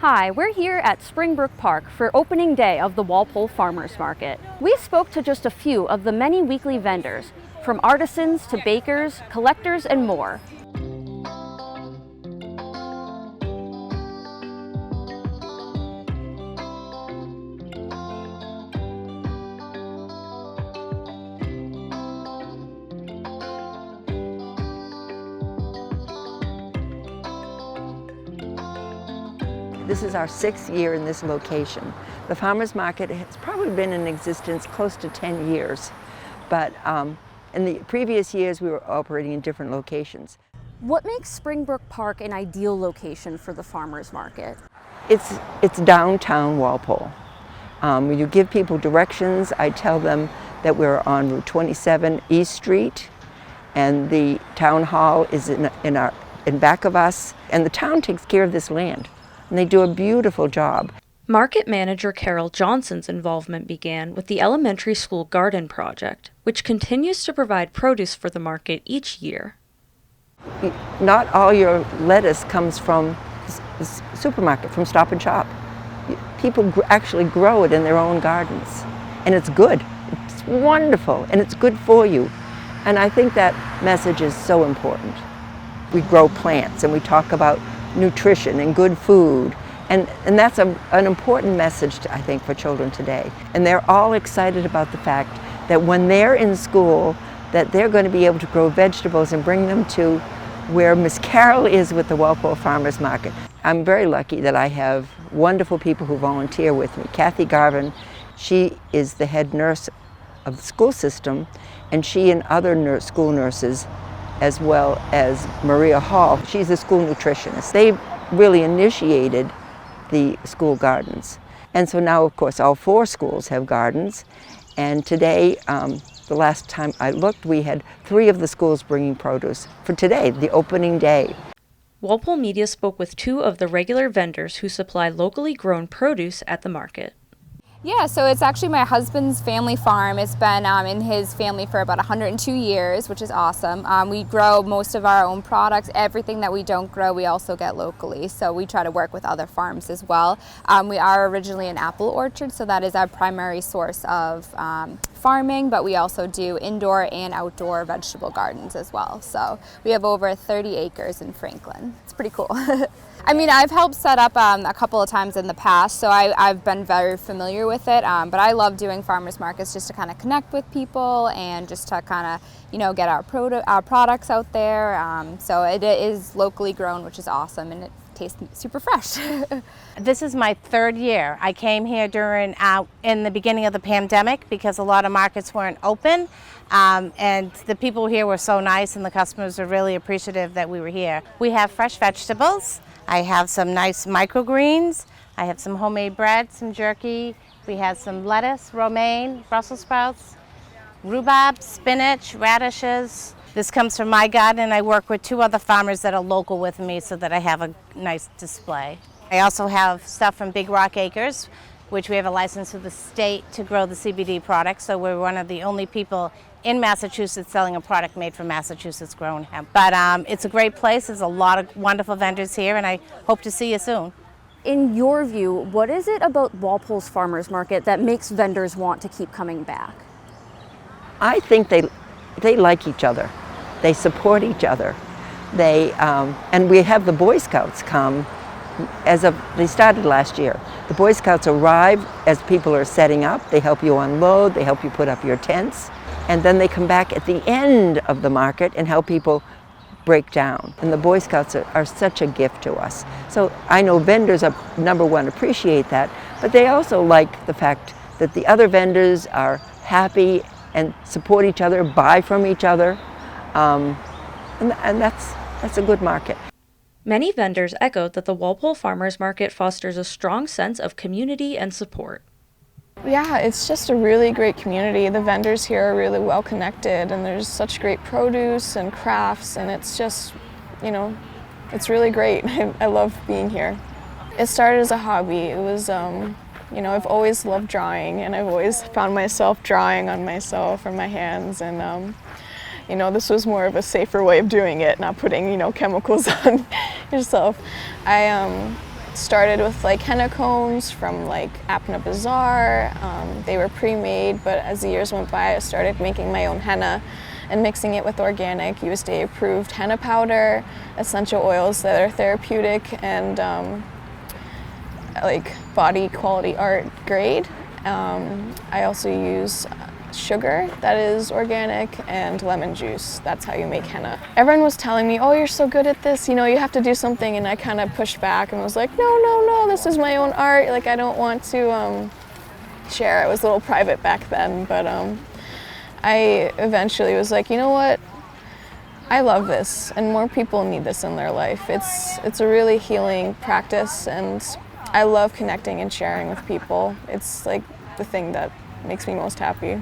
Hi, we're here at Spring Brook Park for opening day of the Walpole Farmers Market. We spoke to just a few of the many weekly vendors, from artisans to bakers, collectors, and more. This is our 6th year in this location. The farmers market has probably been in existence close to 10 years, but in the previous years we were operating in different locations. What makes Spring Brook Park an ideal location for the farmers market? It's downtown Walpole. When you give people directions, I tell them that we're on Route 27 East Street, and the town hall is in back of us, and the town takes care of this land. And they do a beautiful job. Market manager Carol Johnson's involvement began with the elementary school garden project, which continues to provide produce for the market each year. Not all your lettuce comes from the supermarket, from Stop and Shop. People actually grow it in their own gardens, and it's good. It's wonderful, and it's good for you. And I think that message is so important. We grow plants, and we talk about nutrition and good food, and that's an important message, I think, for children today. And they're all excited about the fact that when they're in school, that they're going to be able to grow vegetables and bring them to where Miss Carol is with the Walpole Farmers Market. I'm very lucky that I have wonderful people who volunteer with me. Kathy Garvin, she is the head nurse of the school system, and she and other school nurses, as well as Maria Hall. She's a school nutritionist. They really initiated the school gardens. And so now, of course, all 4 schools have gardens. And today, the last time I looked, we had 3 of the schools bringing produce for today, the opening day. Walpole Media spoke with 2 of the regular vendors who supply locally grown produce at the market. Yeah, so it's actually my husband's family farm. It's been in his family for about 102 years, which is awesome. We grow most of our own products. Everything that we don't grow, we also get locally. So we try to work with other farms as well. We are originally an apple orchard, so that is our primary source of farming, but we also do indoor and outdoor vegetable gardens as well. So we have over 30 acres in Franklin. It's pretty cool. I mean, I've helped set up a couple of times in the past, so I've been very familiar with it, but I love doing farmers markets just to kind of connect with people and just to kind of, get our products out there. So it is locally grown, which is awesome, and it tastes super fresh. This is my 3rd year. I came here in the beginning of the pandemic because a lot of markets weren't open, and the people here were so nice, and the customers were really appreciative that we were here. We have fresh vegetables. I have some nice microgreens. I have some homemade bread, some jerky. We have some lettuce, romaine, Brussels sprouts, rhubarb, spinach, radishes. This comes from my garden, and I work with 2 other farmers that are local with me so that I have a nice display. I also have stuff from Big Rock Acres, which we have a license with the state to grow the CBD products, so we're one of the only people in Massachusetts selling a product made from Massachusetts grown hemp. But it's a great place. There's a lot of wonderful vendors here, and I hope to see you soon. In your view, what is it about Walpole's farmers market that makes vendors want to keep coming back? I think they like each other. They support each other. And we have the Boy Scouts come they started last year. The Boy Scouts arrive as people are setting up. They help you unload, they help you put up your tents, and then they come back at the end of the market and help people break down. And the Boy Scouts are such a gift to us. So I know vendors number one appreciate that, but they also like the fact that the other vendors are happy and support each other, buy from each other, and that's a good market. Many vendors echoed that the Walpole Farmers Market fosters a strong sense of community and support. Yeah, it's just a really great community. The vendors here are really well connected, and there's such great produce and crafts, and it's just, it's really great. I love being here. It started as a hobby. It was, I've always loved drawing, and I've always found myself drawing on myself or my hands, and this was more of a safer way of doing it, not putting, chemicals on yourself. I started with like henna cones from like Apna Bazaar. They were pre-made, but as the years went by, I started making my own henna and mixing it with organic USDA approved henna powder, essential oils that are therapeutic and like body quality art grade. I also use sugar that is organic and lemon juice. That's how you make henna. Everyone was telling me, oh, you're so good at this, you know, you have to do something, and I kind of pushed back and was like, no, this is my own art, like I don't want to share. I was a little private back then, but I eventually was like, you know what, I love this and more people need this in their life. It's a really healing practice, and I love connecting and sharing with people. It's like the thing that makes me most happy.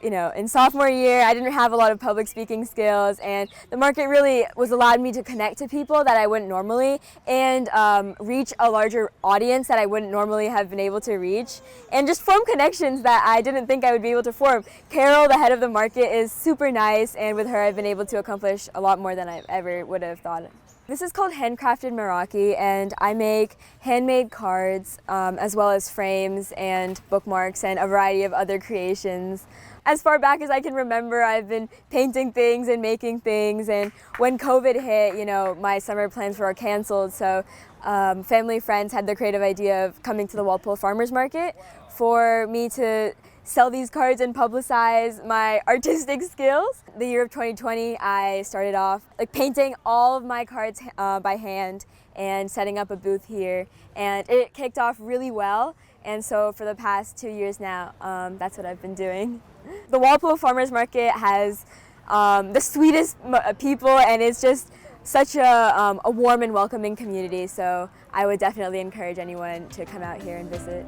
You know, in sophomore year, I didn't have a lot of public speaking skills, and the market really was allowed me to connect to people that I wouldn't normally, and reach a larger audience that I wouldn't normally have been able to reach, and just form connections that I didn't think I would be able to form. Carol, the head of the market, is super nice, and with her I've been able to accomplish a lot more than I ever would have thought. This is called Handcrafted Meraki, and I make handmade cards as well as frames and bookmarks and a variety of other creations. As far back as I can remember, I've been painting things and making things, and when COVID hit, you know, my summer plans were canceled, so family friends had the creative idea of coming to the Walpole Farmers Market for me to sell these cards and publicize my artistic skills. The year of 2020, I started off like painting all of my cards by hand and setting up a booth here, and it kicked off really well. And so for the past 2 years now, that's what I've been doing. The Walpole Farmers Market has the sweetest people, and it's just such a warm and welcoming community. So I would definitely encourage anyone to come out here and visit.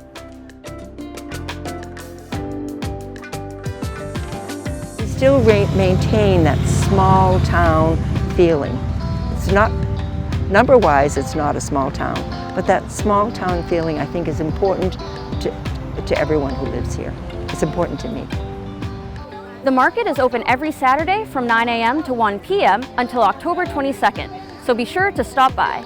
We still maintain that small town feeling. It's not, number-wise, it's not a small town, but that small town feeling I think is important to everyone who lives here. It's important to me. The market is open every Saturday from 9 a.m. to 1 p.m. until October 22nd, so be sure to stop by.